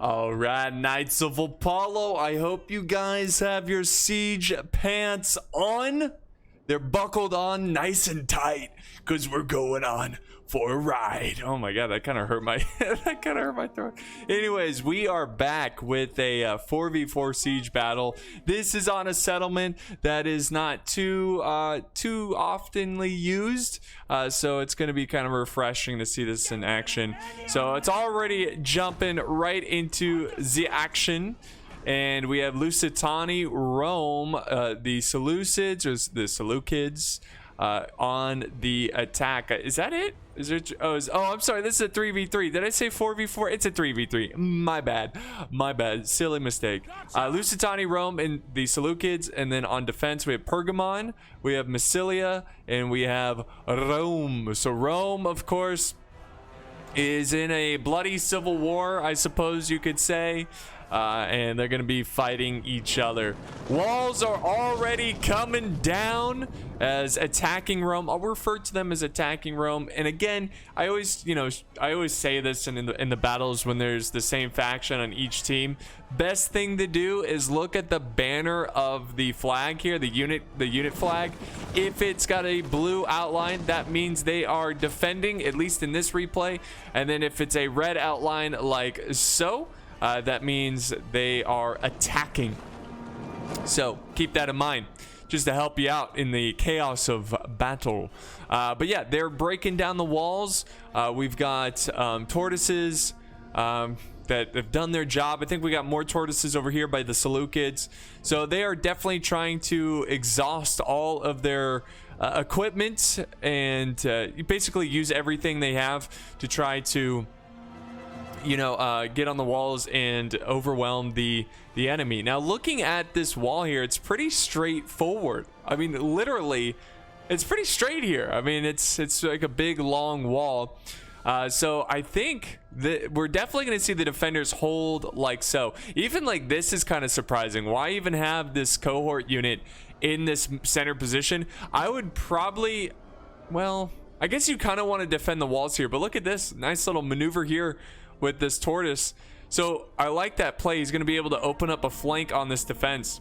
All right, Knights of Apollo, I hope you guys have your siege pants on. They're buckled on nice and tight because we're going on for a ride. Oh my god, that kind of hurt my throat. Anyways, we are back with a 4v4 siege battle. This is on a settlement that is not too oftenly used, so it's going to be kind of refreshing to see this in action. So it's already jumping right into the action. And we have Lusitani, Rome, the Seleucids, or the Seleucids, on the attack. Is that it? Is there? Oh, I'm sorry. This is a 3v3. Did I say 4v4? It's a 3v3. My bad. My bad. Silly mistake. Lusitani, Rome, and the Seleucids. And then on defense, we have Pergamon, we have Massilia, and we have Rome. So Rome, of course, is in a bloody civil war, I suppose you could say. And they're going to be fighting each other. Walls are already coming down as attacking Rome. I'll refer to them as attacking Rome. And again, I always say this in the battles when there's the same faction on each team. Best thing to do is look at the banner of the flag here, the unit flag. If it's got a blue outline, that means they are defending, at least in this replay. And then if it's a red outline like so, that means they are attacking. So keep that in mind, just to help you out in the chaos of battle. But yeah, they're breaking down the walls. We've got tortoises that have done their job. I think we got more tortoises over here by the Seleucids. So they are definitely trying to exhaust all of their equipment and basically use everything they have to try to get on the walls and overwhelm the enemy. Now, looking at this wall here, it's pretty straightforward. I mean, literally, it's pretty straight here. I mean, it's like a big, long wall. So I think that we're definitely going to see the defenders hold like so. Even like this is kind of surprising. Why even have this cohort unit in this center position? I would probably, well, I guess you kind of want to defend the walls here, but look at this nice little maneuver here with this tortoise. So I like that play. He's going to be able to open up a flank on this defense,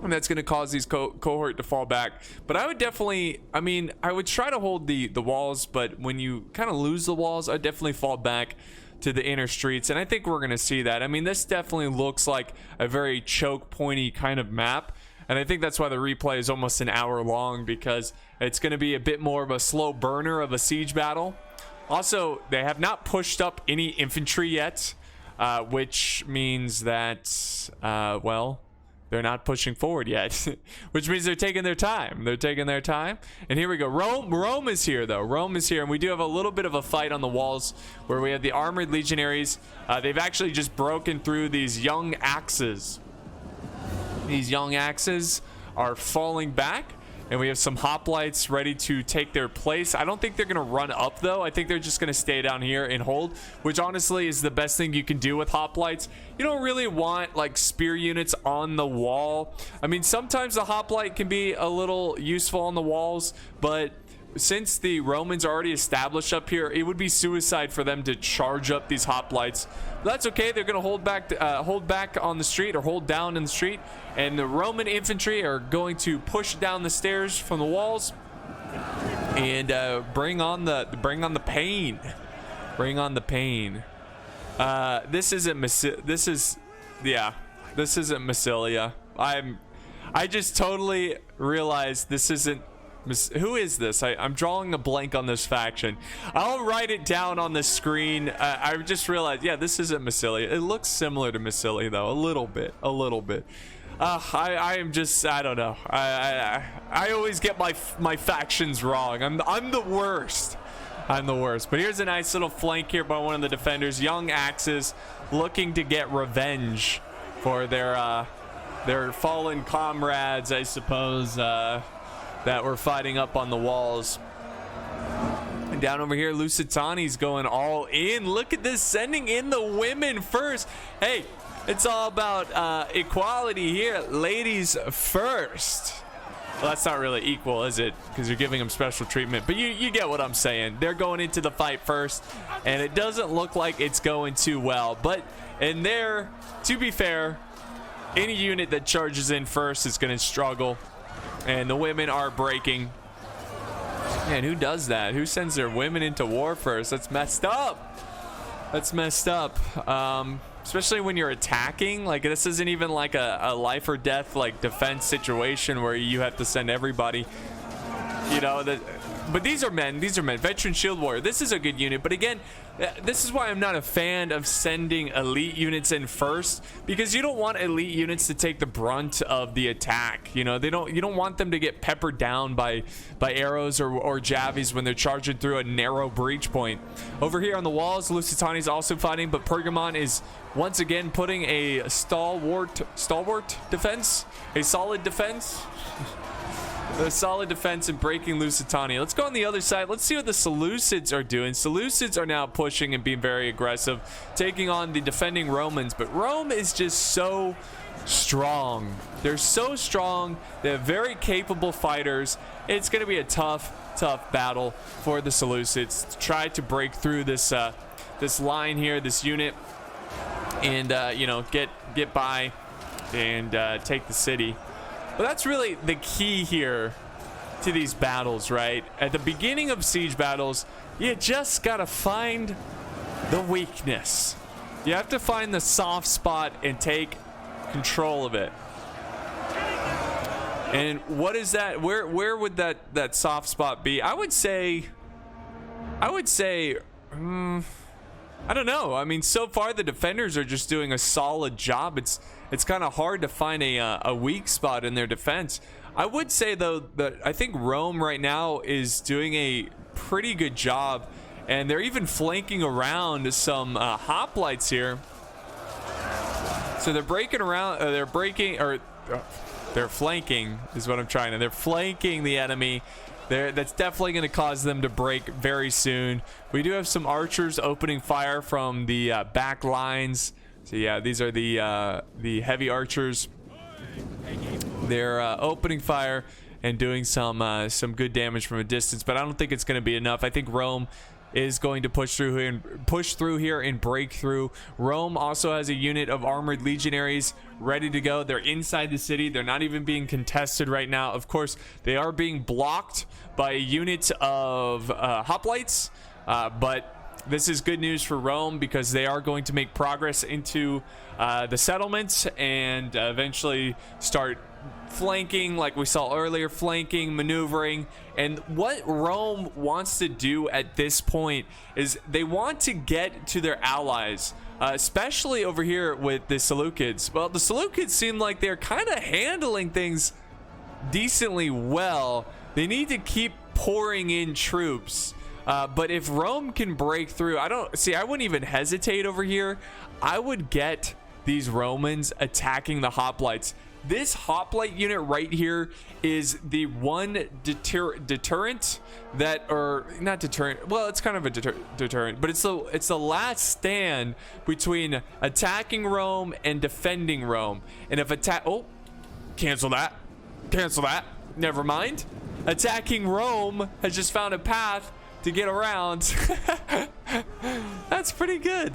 and that's going to cause these cohort to fall back. But I would definitely, I would try to hold the walls, but when you kind of lose the walls, I'd definitely fall back to the inner streets, and I think we're going to see that. I mean, this definitely looks like a very choke pointy kind of map, and I think that's why the replay is almost an hour long, because it's going to be a bit more of a slow burner of a siege battle. Also, they have not pushed up any infantry yet, which means that, well, they're not pushing forward yet, which means they're taking their time. They're taking their time. And here we go. Rome is here, though. Rome is here, and we do have a little bit of a fight on the walls where we have the armored legionaries. They've actually just broken through these young axes. These young axes are falling back. And we have some hoplites ready to take their place. I don't think they're going to run up, though. I think they're just going to stay down here and hold, which honestly is the best thing you can do with hoplites. You don't really want, like, spear units on the wall. I mean, sometimes the hoplite can be a little useful on the walls, but since the Romans are already established up here, it would be suicide for them to charge up these hoplites. But that's okay. They're going to hold back on the street, or hold down in the street, and the Roman infantry are going to push down the stairs from the walls and bring on the pain. Bring on the pain. This isn't Massilia. I just totally realized this isn't. Who is this? I'm drawing a blank on this faction. I'll write it down on the screen. I just realized, yeah, this isn't Massilia. It looks similar to Massilia, though, a little bit. I am just, I don't know. I always get my factions wrong. I'm the worst. I'm the worst. But here's a nice little flank here by one of the defenders. Young axes looking to get revenge for their fallen comrades, I suppose. That were fighting up on the walls. And down over here, Lusitani's going all in. Look at this, sending in the women first. Hey, it's all about equality here. Ladies first. Well, that's not really equal, is it? Because you're giving them special treatment. But you get what I'm saying. They're going into the fight first, and it doesn't look like it's going too well. But in there, to be fair, any unit that charges in first is going to struggle. And the women are breaking. Man, who does that? Who sends their women into war first? That's messed up. That's messed up. Especially when you're attacking. Like, this isn't even like a life or death like defense situation where you have to send everybody, you know. But these are men. Veteran shield warrior. This is a good unit. But again, this is why I'm not a fan of sending elite units in first, because you don't want elite units to take the brunt of the attack. You know, you don't want them to get peppered down by arrows or javies when they're charging through a narrow breach point. Over here on the walls, Lusitani is also fighting, but Pergamon is once again putting a stalwart defense, a solid defense. A solid defense and breaking Lusitania. Let's go on the other side. Let's see what the Seleucids are doing. Seleucids are now pushing and being very aggressive, taking on the defending Romans. But Rome is just so strong. They're so strong. They have very capable fighters. It's going to be a tough battle for the Seleucids to try to break through this this line here, this unit, and you know, get by and take the city. But that's really the key here to these battles, right? At the beginning of siege battles, you just gotta find the weakness. You have to find the soft spot and take control of it. And what is that? Where would that soft spot be? I would say I don't know. I mean, so far the defenders are just doing a solid job. It's kind of hard to find a weak spot in their defense. I would say though that I think Rome right now is doing a pretty good job, and they're even flanking around some hoplites here. So they're breaking around. They're flanking is what I'm trying to. They're flanking the enemy. That's definitely going to cause them to break very soon. We do have some archers opening fire from the back lines. So yeah, these are the heavy archers. They're opening fire and doing some good damage from a distance, but I don't think it's going to be enough. I think Rome is going to push through here and break through. Rome also has a unit of armored legionaries ready to go. They're inside the city. They're not even being contested right now. Of course, they are being blocked by a unit of hoplites, but this is good news for Rome because they are going to make progress into the settlements and eventually start flanking, like we saw earlier, flanking, maneuvering. And what Rome wants to do at this point is they want to get to their allies, especially over here with the Seleucids. Well, the Seleucids seem like they're kind of handling things decently well. They need to keep pouring in troops. But if Rome can break through, I wouldn't even hesitate over here. I would get these Romans attacking the hoplites. This hoplite unit right here is the one deterrent that, or not deterrent, well, it's kind of a deterrent, but it's the last stand between attacking Rome and defending Rome. And if cancel that, never mind. Attacking Rome has just found a path to get around. That's pretty good.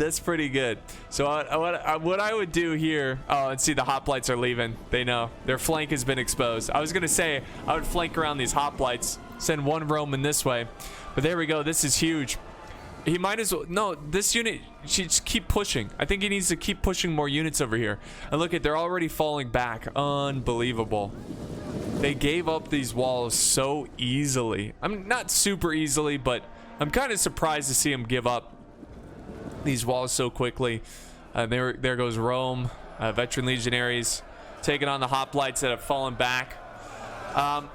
So what I would do here, and see the hoplites are leaving. They know their flank has been exposed. I was gonna say I would flank around these hoplites, send one Roman this way, but there we go. This is huge. He might as well, no, this unit should just keep pushing. I think he needs to keep pushing more units over here. And look at, they're already falling back. Unbelievable. They gave up these walls so easily. I'm not super easily, but I'm kind of surprised to see them give up these walls so quickly. There goes Rome, veteran legionaries taking on the hoplites that have fallen back.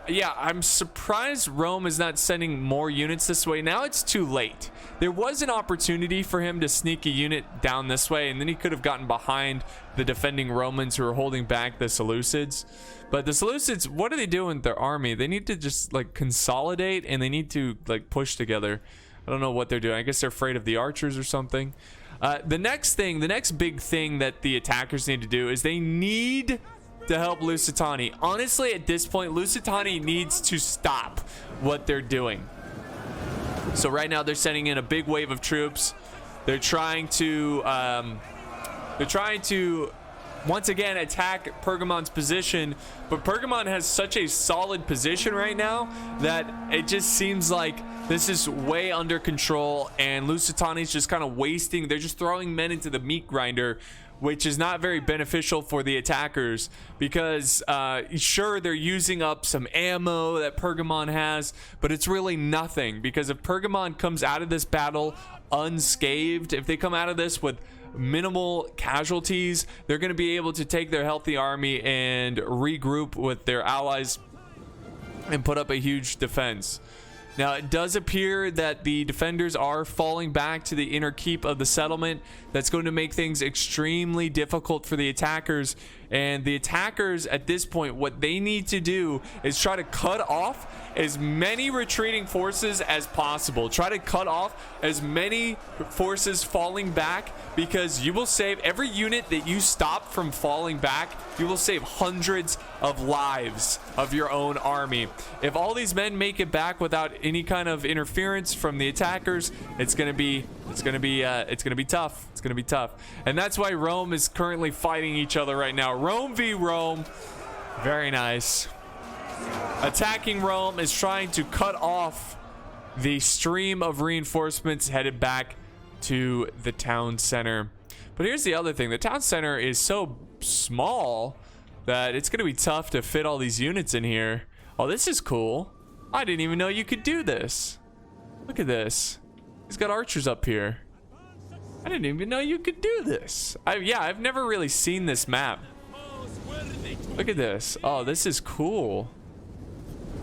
Yeah, I'm surprised Rome is not sending more units this way. Now it's too late. There was an opportunity for him to sneak a unit down this way, and then he could have gotten behind the defending Romans who are holding back the Seleucids. But the Seleucids, what are they doing with their army? They need to just like consolidate, and they need to like push together. I don't know what they're doing. I guess they're afraid of the archers or something. The next big thing that the attackers need to do is they need to help Lusitani. Honestly, at this point, Lusitani needs to stop what they're doing. So right now they're sending in a big wave of troops. They're trying to once again attack Pergamon's position, but Pergamon has such a solid position right now that it just seems like this is way under control, and Lusitani's just kind of wasting. They're just throwing men into the meat grinder, which is not very beneficial for the attackers, because sure, they're using up some ammo that Pergamon has, but it's really nothing, because if Pergamon comes out of this battle unscathed, if they come out of this with minimal casualties, they're going to be able to take their healthy army and regroup with their allies and put up a huge defense. Now, it does appear that the defenders are falling back to the inner keep of the settlement. That's going to make things extremely difficult for the attackers. And the attackers, at this point, what they need to do is try to cut off as many retreating forces as possible. Try to cut off as many forces falling back, because you will save every unit that you stop from falling back. You will save hundreds of lives of your own army. If all these men make it back without any kind of interference from the attackers, it's gonna be tough. It's gonna be tough, and that's why Rome is currently fighting each other right now. Rome v. Rome. Very nice. Attacking Rome is trying to cut off the stream of reinforcements headed back to the town center. But here's the other thing. The town center is so small that it's going to be tough to fit all these units in here. Oh, this is cool. I didn't even know you could do this. Look at this. He's got archers up here. I didn't even know you could do this. I've never really seen this map. Look at this. Oh, this is cool.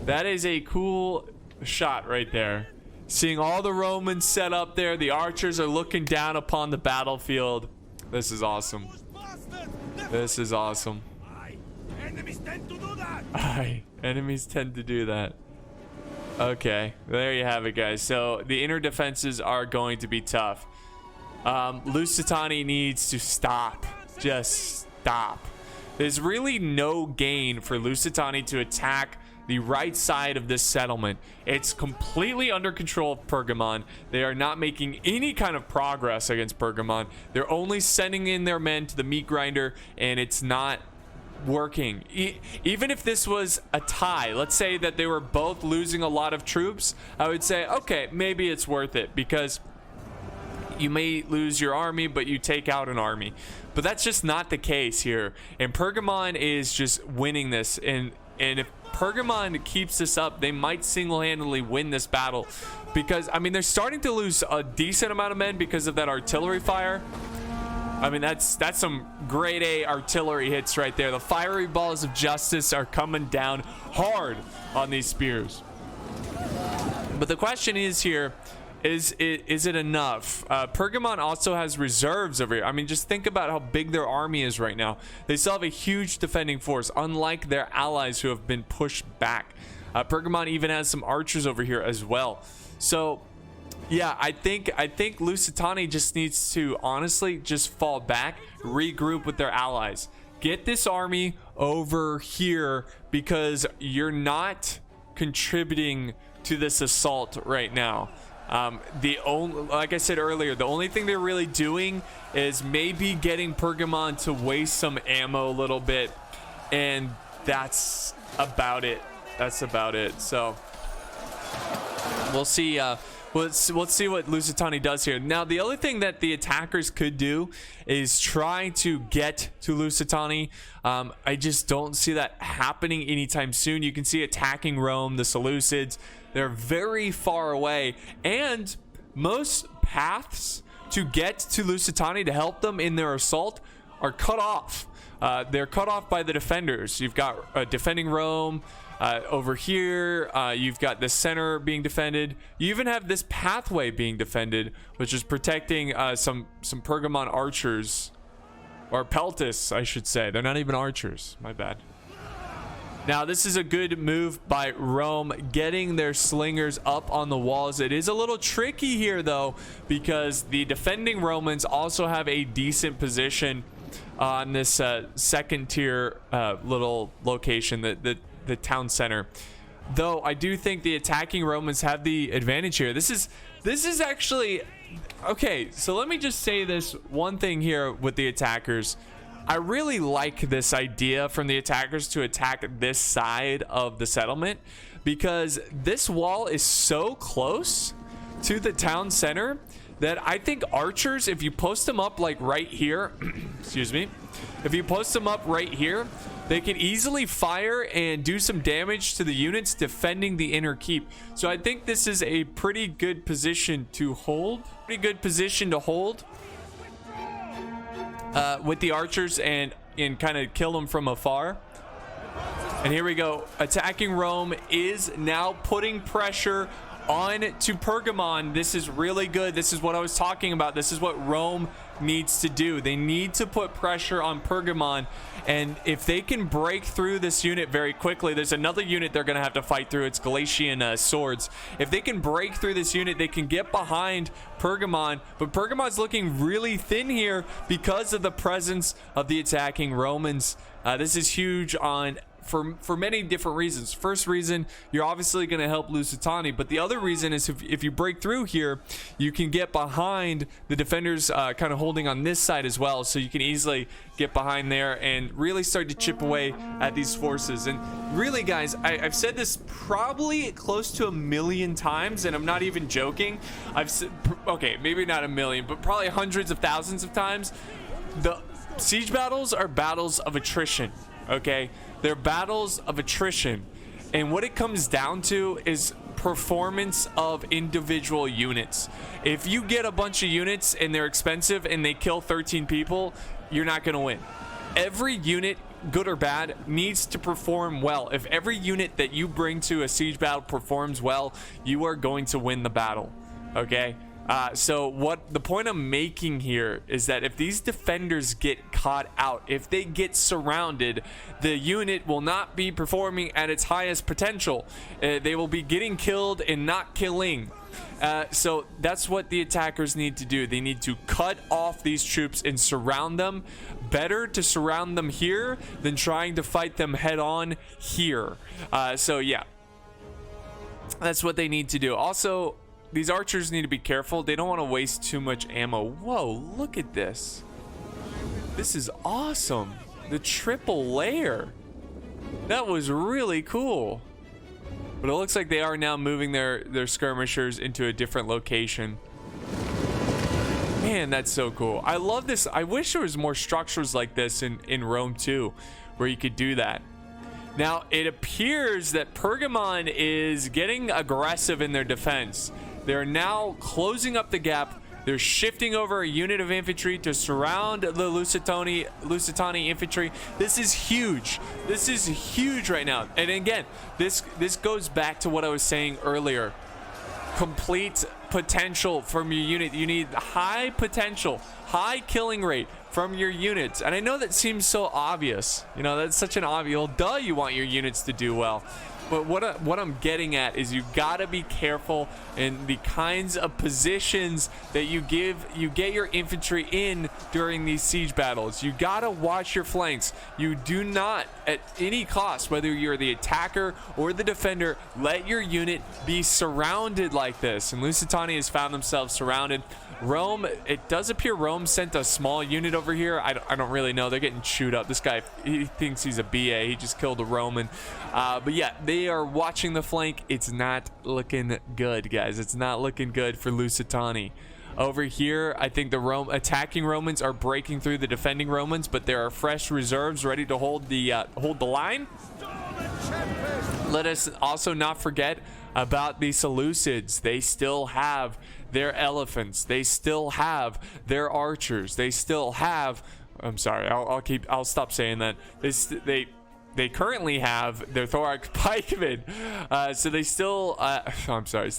That is a cool shot right there. Seeing all the Romans set up there. The archers are looking down upon the battlefield. This is awesome. This is awesome. Enemies tend to do that. Enemies tend to do that. Okay, there you have it, guys. So the inner defenses are going to be tough. Lusitani needs to stop. Just stop. There's really no gain for Lusitani to attack the right side of this settlement. It's completely under control of Pergamon. They are not making any kind of progress against Pergamon. They're only sending in their men to the meat grinder, and it's not working. Even if this was a tie, let's say that they were both losing a lot of troops, I would say, okay, maybe it's worth it, because you may lose your army, but you take out an army. But that's just not the case here. And Pergamon is just winning this. And if Pergamon keeps this up, they might single-handedly win this battle, because I mean, they're starting to lose a decent amount of men because of that artillery fire. I mean, that's some grade A artillery hits right there. The fiery balls of justice are coming down hard on these spears. But the question is here, is it enough? Pergamon also has reserves over here. I mean, just think about how big their army is right now. They still have a huge defending force, unlike their allies who have been pushed back. Pergamon even has some archers over here as well. So yeah, I think Lusitani just needs to honestly just fall back, regroup with their allies. Get this army over here, because you're not contributing to this assault right now. Like I said earlier, the only thing they're really doing is maybe getting Pergamon to waste some ammo a little bit, and that's about it. So we'll see. Let's see what Lusitani does here. Now, the other thing that the attackers could do is try to get to Lusitani. I just don't see that happening anytime soon. You can see attacking Rome, the Seleucids. They're very far away, and most paths to get to Lusitani to help them in their assault are cut off. They're cut off by the defenders. You've got defending Rome over here. You've got the center being defended. You even have this pathway being defended, which is protecting some Pergamon archers, or peltis, I should say. They're not even archers. My bad. Now, this is a good move by Rome, getting their slingers up on the walls. It is a little tricky here, though, because the defending Romans also have a decent position on this second tier little location, the town center. Though I do think the attacking Romans have the advantage here. This is actually okay. So let me just say this one thing here with the attackers. I really like this idea from the attackers to attack this side of the settlement, because this wall is so close to the town center that I think archers, if you post them up like right here, excuse me, if you post them up right here, they can easily fire and do some damage to the units defending the inner keep. So I think this is a pretty good position to hold. With the archers and kind of kill them from afar. And here we go. Attacking Rome is now putting pressure on to Pergamon. This is really good. This is what I was talking about. This is what Rome needs to do. They need to put pressure on Pergamon, and if they can break through this unit very quickly, there's another unit they're going to have to fight through. It's Galatian swords. If they can break through this unit, they can get behind Pergamon, but Pergamon's looking really thin here because of the presence of the attacking Romans. This is huge on for many different reasons. First reason, you're obviously going to help Lusitani, but the other reason is if you break through here, you can get behind the defenders kind of holding on this side as well, so you can easily get behind there and really start to chip away at these forces. And really, guys, I've said this probably close to 1 million times, and I'm not even joking. I've said, okay, maybe not 1 million, but probably hundreds of thousands of times. The siege battles are battles of attrition, okay? They're battles of attrition, and what it comes down to is performance of individual units. If you get a bunch of units and they're expensive and they kill 13 people, you're not going to win. Every unit, good or bad, needs to perform well. If every unit that you bring to a siege battle performs well, you are going to win the battle, okay? So what the point I'm making here is that if these defenders get caught out, if they get surrounded, the unit will not be performing at its highest potential. They will be getting killed and not killing. So that's what the attackers need to do. They need to cut off these troops and surround them. Better to surround them here than trying to fight them head on here. So yeah, that's what they need to do. Also, these archers need to be careful. They don't want to waste too much ammo. Whoa, look at this. This is awesome. The triple layer. That was really cool. But it looks like they are now moving their skirmishers into a different location. Man, that's so cool. I love this. I wish there was more structures like this in Rome too, where you could do that. Now, it appears that Pergamon is getting aggressive in their defense. They're now closing up the gap. They're shifting over a unit of infantry to surround the Lusitani infantry. This is huge. This is huge right now. And again, this goes back to what I was saying earlier. Complete potential from your unit. You need high potential, high killing rate from your units. And I know that seems so obvious. You know, that's such an obvious, well, duh, you want your units to do well. But what I'm getting at is you gotta be careful in the kinds of positions that you get your infantry in during these siege battles. You gotta watch your flanks. You do not, at any cost, whether you're the attacker or the defender, let your unit be surrounded like this. And Lusitani has found themselves surrounded. Rome, it does appear Rome sent a small unit over here. I don't really know. They're getting chewed up. This guy, he thinks he's a BA. He just killed a Roman. But yeah, they are watching the flank. It's not looking good, guys. It's not looking good for Lusitani. Over here, I think the attacking Romans are breaking through the defending Romans, but there are fresh reserves ready to hold the line. Let us also not forget about the Seleucids. They still have their elephants. They still have their archers. They still have, I'm sorry, I'll stop saying that. They currently have their thorax pikemen. So they still I'm sorry.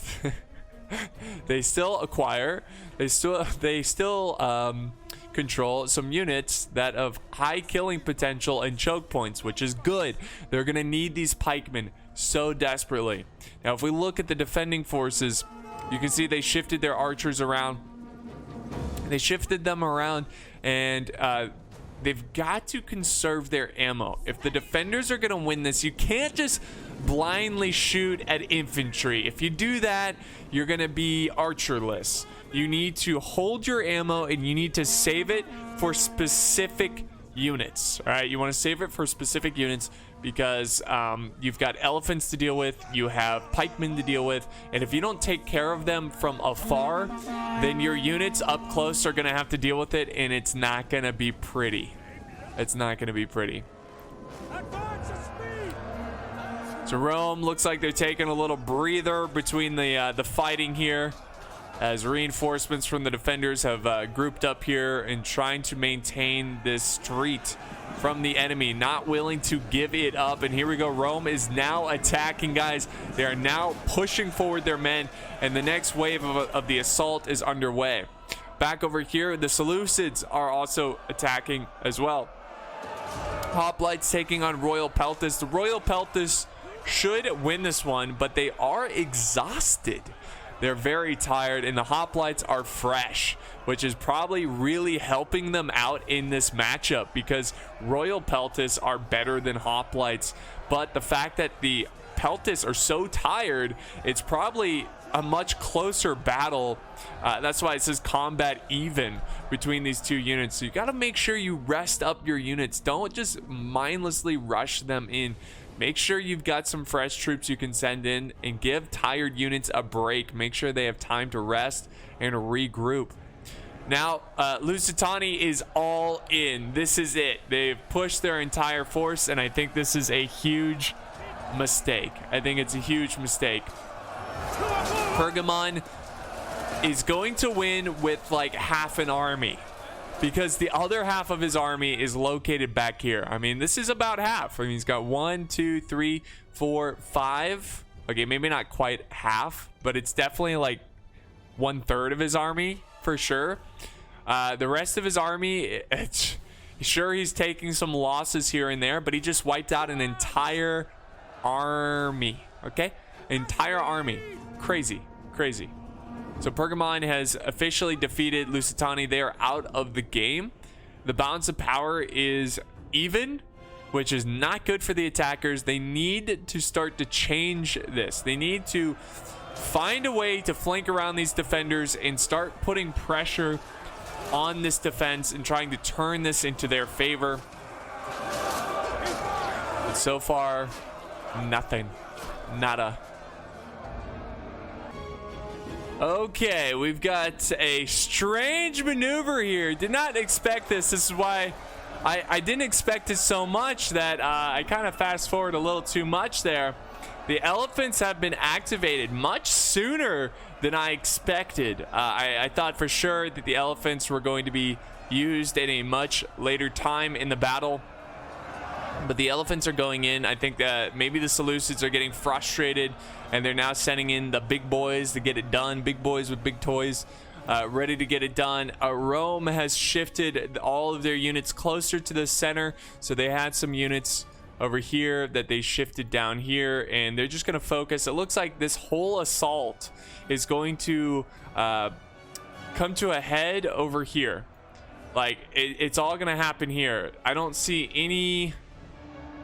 They still acquire, they still control some units that have high killing potential and choke points, which is good. They're gonna need these pikemen so desperately. Now, if we look at the defending forces, you can see they shifted their archers around. They shifted them around, and they've got to conserve their ammo. If the defenders are going to win this, you can't just blindly shoot at infantry. If you do that, you're going to be archerless. You need to hold your ammo and you need to save it for specific units. All right, you want to save it for specific units because you've got elephants to deal with, you have pikemen to deal with, and if you don't take care of them from afar, then your units up close are going to have to deal with it, and it's not going to be pretty. It's not going to be pretty. So Rome looks like they're taking a little breather between the fighting here, as reinforcements from the defenders have grouped up here and trying to maintain this street from the enemy, not willing to give it up. And here we go, Rome is now attacking, guys. They are now pushing forward their men, and the next wave of the assault is underway. Back over here, the Seleucids are also attacking as well. Hoplites taking on Royal Peltis. The Royal Peltis should win this one, but they are exhausted. They're very tired, and the Hoplites are fresh, which is probably really helping them out in this matchup because Royal Peltis are better than Hoplites. But the fact that the Peltis are so tired, it's probably a much closer battle. That's why it says combat even between these two units. So you got to make sure you rest up your units. Don't just mindlessly rush them in. Make sure you've got some fresh troops you can send in and give tired units a break. Make sure they have time to rest and regroup. Now, Lusitani is all in. This is it. They've pushed their entire force, and I think this is a huge mistake. I think it's a huge mistake. Pergamon is going to win with like half an army, because the other half of his army is located back here. I mean, this is about half. I mean, he's got 1, 2, 3, 4, 5. Okay, maybe not quite half, but it's definitely like 1/3 of his army for sure. The rest of his army, sure, he's taking some losses here and there, but he just wiped out an entire army. Okay, entire army. Crazy, crazy. So Pergamon has officially defeated Lusitani. They are out of the game. The balance of power is even, which is not good for the attackers. They need to start to change this. They need to find a way to flank around these defenders and start putting pressure on this defense and trying to turn this into their favor. But so far, nothing. Nada. Okay, we've got a strange maneuver here. Did not expect this. This is why I didn't expect it so much that I kind of fast forward a little too much there. The elephants have been activated much sooner than I expected. I thought for sure that the elephants were going to be used in a much later time in the battle. But the elephants are going in. I think that maybe the Seleucids are getting frustrated, and they're now sending in the big boys to get it done. Big boys with big toys, ready to get it done. Rome has shifted all of their units closer to the center, so they had some units over here that they shifted down here, and they're just going to focus. It looks like this whole assault is going to come to a head over here. Like, it's all going to happen here. I don't see any...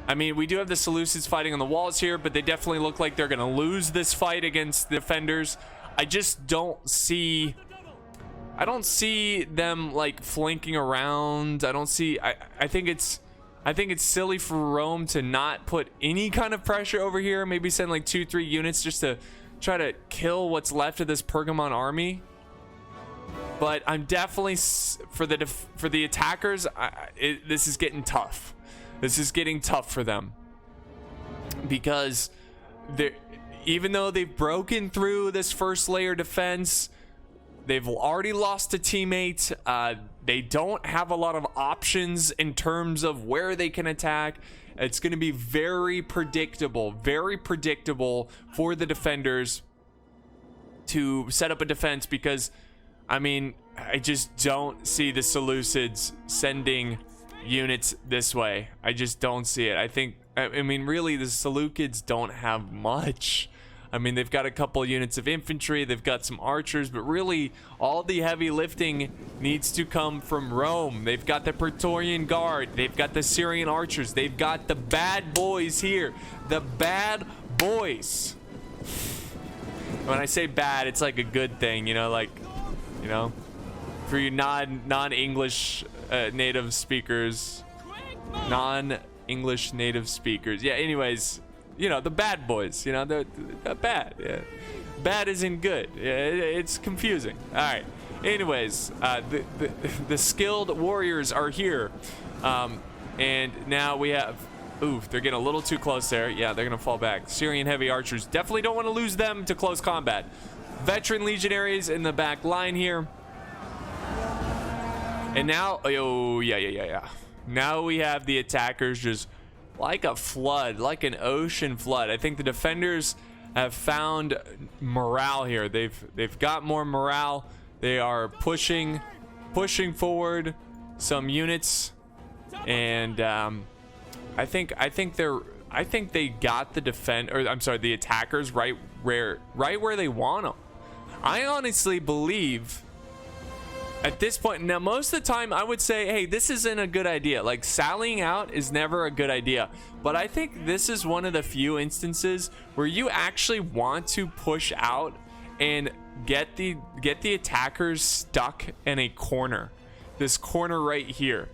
I mean, we do have the Seleucids fighting on the walls here, but they definitely look like they're going to lose this fight against the defenders. I just don't see... I don't see them, like, flanking around. I don't see... I think it's silly for Rome to not put any kind of pressure over here. Maybe send, like, 2-3 units just to try to kill what's left of this Pergamon army. But I'm definitely... For the attackers, this is getting tough. This is getting tough for them, because even though they've broken through this first layer defense, they've already lost a teammate. They don't have a lot of options in terms of where they can attack. It's going to be very predictable for the defenders to set up a defense, because, I mean, I just don't see the Seleucids sending units this way. I just don't see it. I mean, really, the Seleucids don't have much. I mean, they've got a couple units of infantry, they've got some archers, but really all the heavy lifting needs to come from Rome. They've got the Praetorian Guard, they've got the Syrian archers, they've got the bad boys here. The bad boys. When I say bad, it's like a good thing, you know, like, you know, for you non-English native speakers, non-English native speakers. Yeah, anyways, you know, the bad boys, you know, they're bad. Yeah. Bad isn't good. Yeah, it's confusing. All right. Anyways, the skilled warriors are here. And now we have, oof, they're getting a little too close there. Yeah, they're going to fall back. Syrian heavy archers, definitely don't want to lose them to close combat. Veteran legionaries in the back line here. And now, oh, yeah. Now we have the attackers just like a flood, like an ocean flood. I think the defenders have found morale here. They've got more morale. They are pushing forward some units, and I think they got the attackers right where they want them. I honestly believe at this point, now most of the time I would say, hey, this isn't a good idea. Like, sallying out is never a good idea. But I think this is one of the few instances where you actually want to push out and get the attackers stuck in a corner. This corner right here.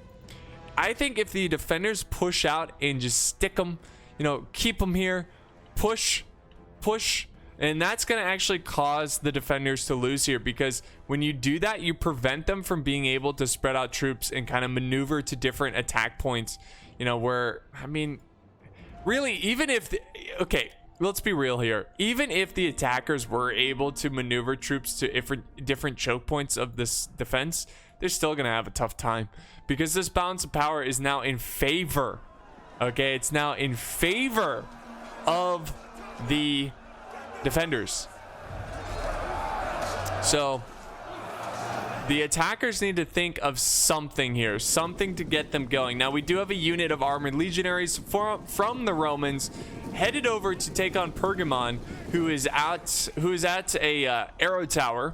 I think if the defenders push out and just stick them, you know, keep them here, push, and that's going to actually cause the defenders to lose here, because when you do that, you prevent them from being able to spread out troops and kind of maneuver to different attack points, you know, where, I mean, really, even if, okay, let's be real here. Even if the attackers were able to maneuver troops to different choke points of this defense, they're still going to have a tough time, because this balance of power is now in favor. Okay, it's now in favor of the defenders. So the attackers need to think of something here, something to get them going. Now we do have a unit of armored legionaries from the Romans headed over to take on Pergamon, who is at a arrow tower,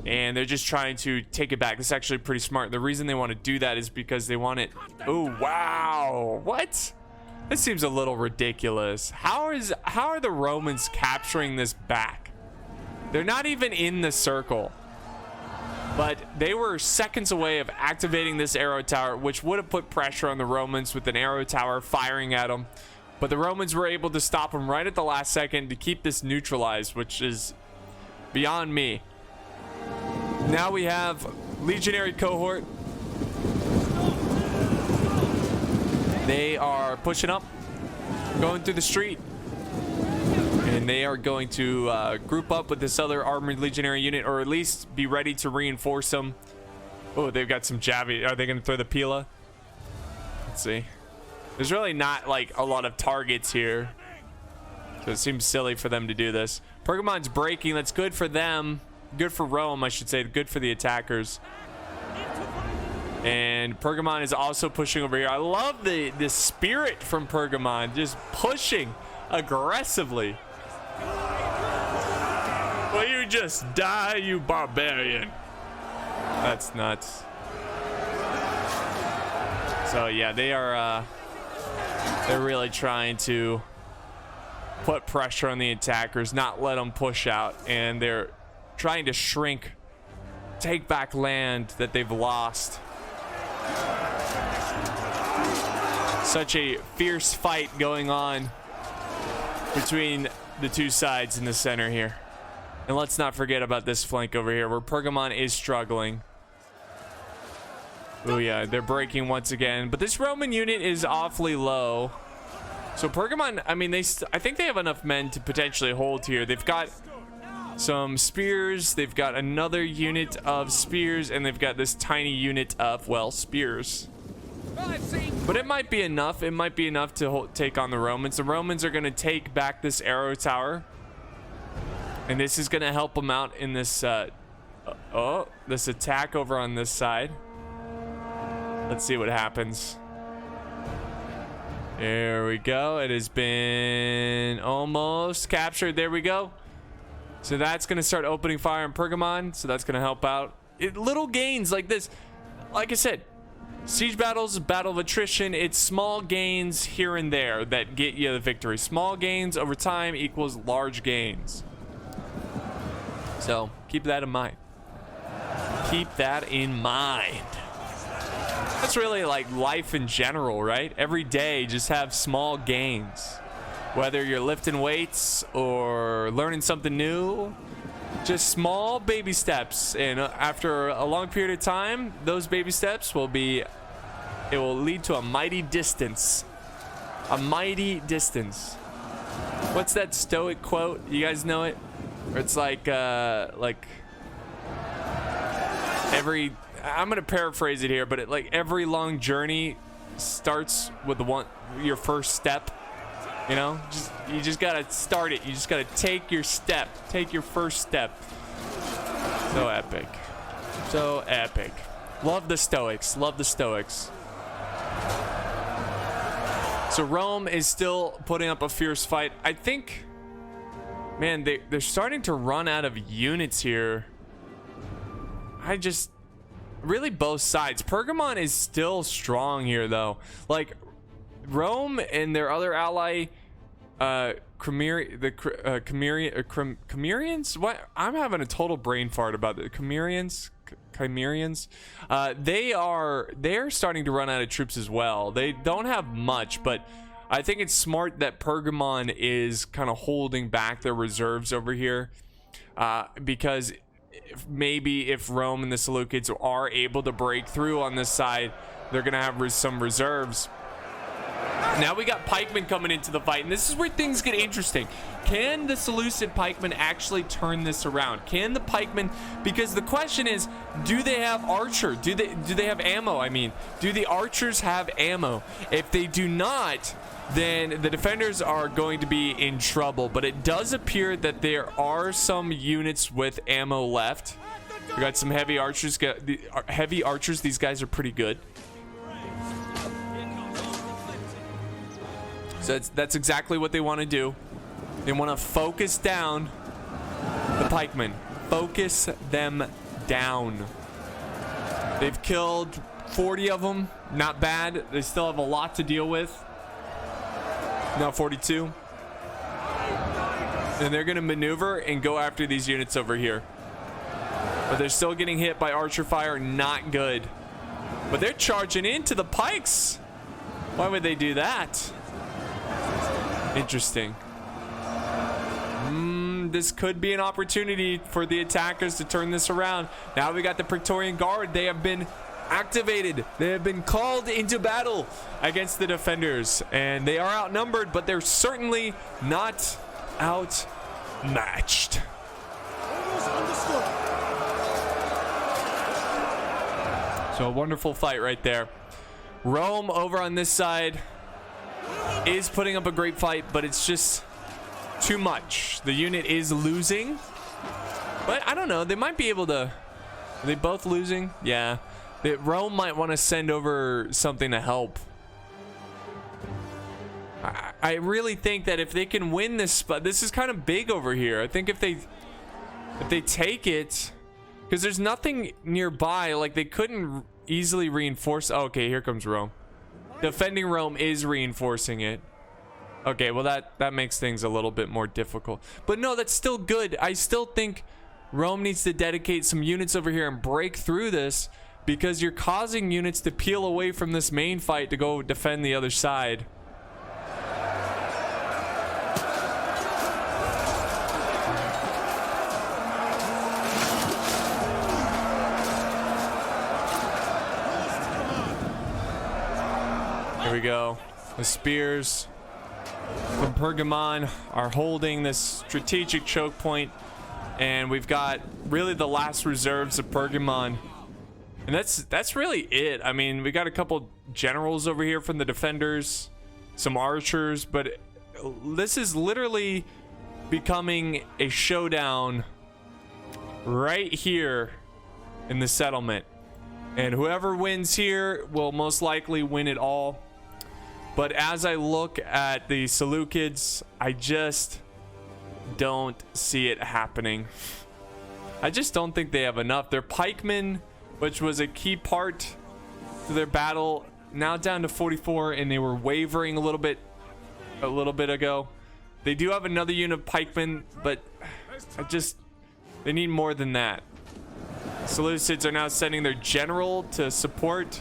and they're just trying to take it back. This is actually pretty smart. The reason they want to do that is because they want it. Oh wow, what? This seems a little ridiculous. How are the Romans capturing this back? They're not even in the circle. But they were seconds away of activating this arrow tower, which would have put pressure on the Romans with an arrow tower firing at them. But the Romans were able to stop them right at the last second to keep this neutralized, which is beyond me. Now we have legionary cohort. They are pushing up, going through the street, and they are going to group up with this other armored legionary unit, or at least be ready to reinforce them. Oh, they've got some javelin. Are they going to throw the pila? Let's see. There's really not like a lot of targets here, so it seems silly for them to do this. Pergamon's breaking. That's good for them. Good for Rome, I should say. Good for the attackers. And Pergamon is also pushing over here. I love the spirit from Pergamon, just pushing aggressively. Will you just die, you barbarian? That's nuts. So yeah, they're really trying to put pressure on the attackers, not let them push out, and they're trying to shrink, take back land that they've lost. Such a fierce fight going on between the two sides in the center here. And let's not forget about this flank over here where Pergamon is struggling. Oh yeah, they're breaking once again, but this Roman unit is awfully low. So Pergamon, I mean, I think they have enough men to potentially hold here. They've got some spears, they've got another unit of spears, and they've got this tiny unit of, well, spears. But it might be enough. It might be enough to take on the Romans. The Romans are going to take back this arrow tower, and this is going to help them out in this this attack over on this side. Let's see what happens. There we go. It has been almost captured. There we go. So that's going to start opening fire on Pergamon. So that's going to help out. Little gains like this. Like I said, siege battles, battle of attrition. It's small gains here and there that get you the victory. Small gains over time equals large gains. So keep that in mind. Keep that in mind. That's really like life in general, right? Every day, just have small gains. Whether you're lifting weights or learning something new, just small baby steps. And after a long period of time, those baby steps will lead to a mighty distance. A mighty distance. What's that Stoic quote? You guys know it? It's like every, I'm gonna paraphrase it here, but every long journey starts with your first step. You know, you just gotta start it. You just gotta take your step, take your first step. So epic, so epic. Love the Stoics. Love the Stoics. So Rome is still putting up a fierce fight. I think, man, they're starting to run out of units here. Really both sides. Pergamon is still strong here though. Like Rome and their other ally, Chimerians? What? I'm having a total brain fart about the Chimerians. They're starting to run out of troops as well. They don't have much, but I think it's smart that Pergamon is kind of holding back their reserves over here, because maybe if Rome and the Seleucids are able to break through on this side, they're gonna have some reserves. Now we got pikemen coming into the fight, and this is where things get interesting. Can the Seleucid pikemen actually turn this around? Can the pikemen, because the question is, do they have archer? Do they have ammo? I mean, do the archers have ammo? If they do not, then the defenders are going to be in trouble. But it does appear that there are some units with ammo left. We got some heavy archers. Heavy archers, these guys are pretty good. So that's exactly what they want to do. They want to focus down the pikemen. Focus them down. They've killed 40 of them. Not bad. They still have a lot to deal with. Now 42. And they're going to maneuver and go after these units over here. But they're still getting hit by archer fire. Not good. But they're charging into the pikes. Why would they do that? Interesting. This could be an opportunity for the attackers to turn this around. Now we got the Praetorian Guard. They have been activated. They have been called into battle against the defenders. And they are outnumbered, but they're certainly not outmatched. So a wonderful fight right there. Rome over on this side is putting up a great fight, but it's just too much. The unit is losing, but I don't know. They might be able to. Are they both losing? Yeah. Rome might want to send over something to help. I really think that if they can win this spot, this is kind of big over here. I think if they take it, because there's nothing nearby, like they couldn't easily reinforce. Oh, okay, here comes Rome. Defending Rome is reinforcing it. Okay, well that makes things a little bit more difficult. But no, that's still good. I still think Rome needs to dedicate some units over here and break through this, because you're causing units to peel away from this main fight to go defend the other side. Here we go. The spears from Pergamon are holding this strategic choke point, and we've got really the last reserves of Pergamon, and that's really it. I mean, we got a couple generals over here from the defenders, some archers, but this is literally becoming a showdown right here in the settlement, and whoever wins here will most likely win it all. But as I look at the Seleucids, I just don't see it happening. I just don't think they have enough. Their pikemen, which was a key part to their battle, now down to 44, and they were wavering a little bit ago. They do have another unit of pikemen, but they need more than that. Seleucids are now sending their general to support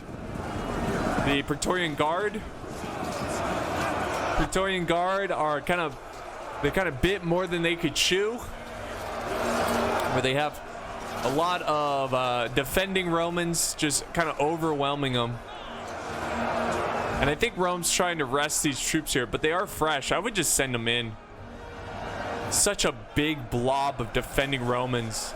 the Praetorian Guard. Praetorian Guard are kind of bit more than they could chew, where they have a lot of defending Romans just kind of overwhelming them. And I think Rome's trying to rest these troops here, but they are fresh. I would just send them in. Such a big blob of defending Romans.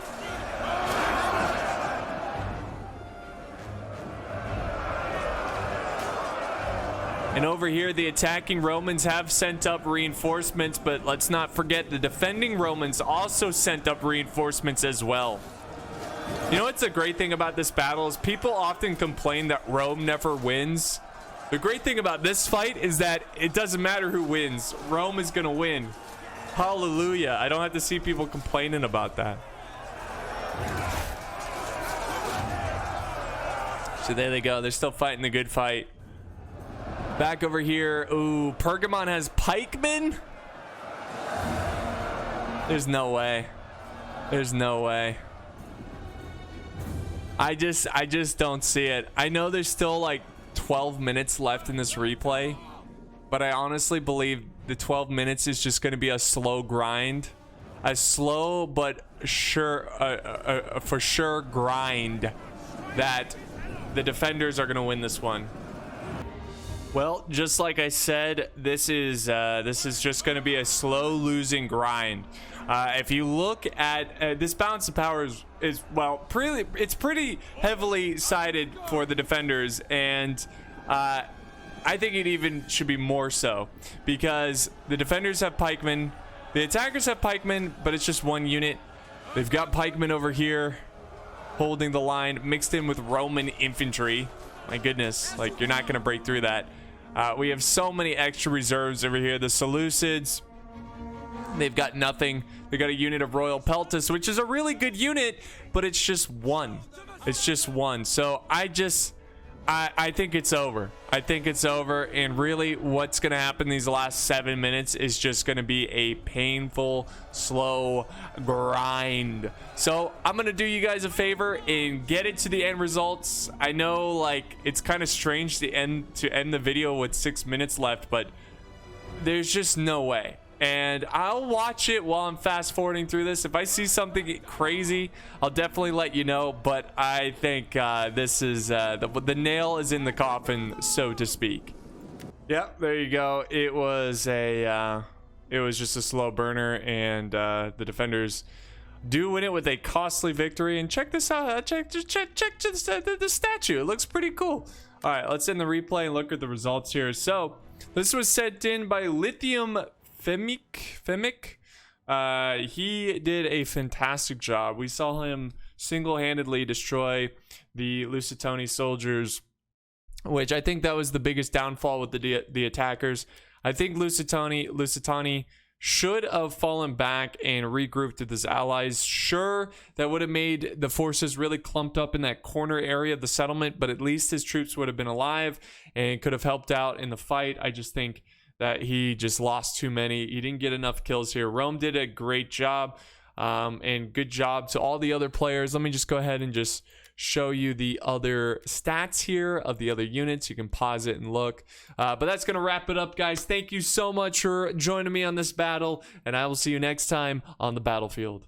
And over here, the attacking Romans have sent up reinforcements, but let's not forget the defending Romans also sent up reinforcements as well. You know what's a great thing about this battle is people often complain that Rome never wins. The great thing about this fight is that it doesn't matter who wins. Rome is going to win. Hallelujah. I don't have to see people complaining about that. So there they go. They're still fighting the good fight. Back over here. Ooh, Pergamon has pikemen? There's no way. There's no way. I just don't see it. I know there's still like 12 minutes left in this replay, but I honestly believe the 12 minutes is just going to be a slow grind. A slow but sure, for sure grind that the defenders are going to win this one. Well, just like I said, this is just going to be a slow losing grind. If you look at this balance of power is well, it's pretty heavily sided for the defenders, and I think it even should be more so because the defenders have pikemen, the attackers have pikemen, but it's just one unit. They've got pikemen over here holding the line mixed in with Roman infantry. My goodness, like you're not going to break through that. We have so many extra reserves over here. The Seleucids, they've got nothing. They got a unit of Royal Peltus, which is a really good unit, but it's just one. It's just one. So I think it's over. I think it's over. And really what's going to happen these last 7 minutes is just going to be a painful, slow grind. So I'm going to do you guys a favor and get it to the end results. I know like it's kind of strange to end the video with 6 minutes left, but there's just no way. And I'll watch it while I'm fast forwarding through this. If I see something crazy, I'll definitely let you know. But I think this is the nail is in the coffin, so to speak. Yep, there you go. It was just a slow burner, and the defenders do win it with a costly victory. And check this out. Check the statue. It looks pretty cool. All right, let's end the replay and look at the results here. So this was sent in by Lithium Femic. He did a fantastic job. We saw him single-handedly destroy the Lusitani soldiers, which I think that was the biggest downfall with the attackers. I think Lusitani should have fallen back and regrouped with his allies. Sure, that would have made the forces really clumped up in that corner area of the settlement, but at least his troops would have been alive and could have helped out in the fight. I just think that he just lost too many. He didn't get enough kills here. Rome did a great job, and good job to all the other players. Let me just go ahead and just show you the other stats here of the other units. You can pause it and look. But that's going to wrap it up, guys. Thank you so much for joining me on this battle, and I will see you next time on the battlefield.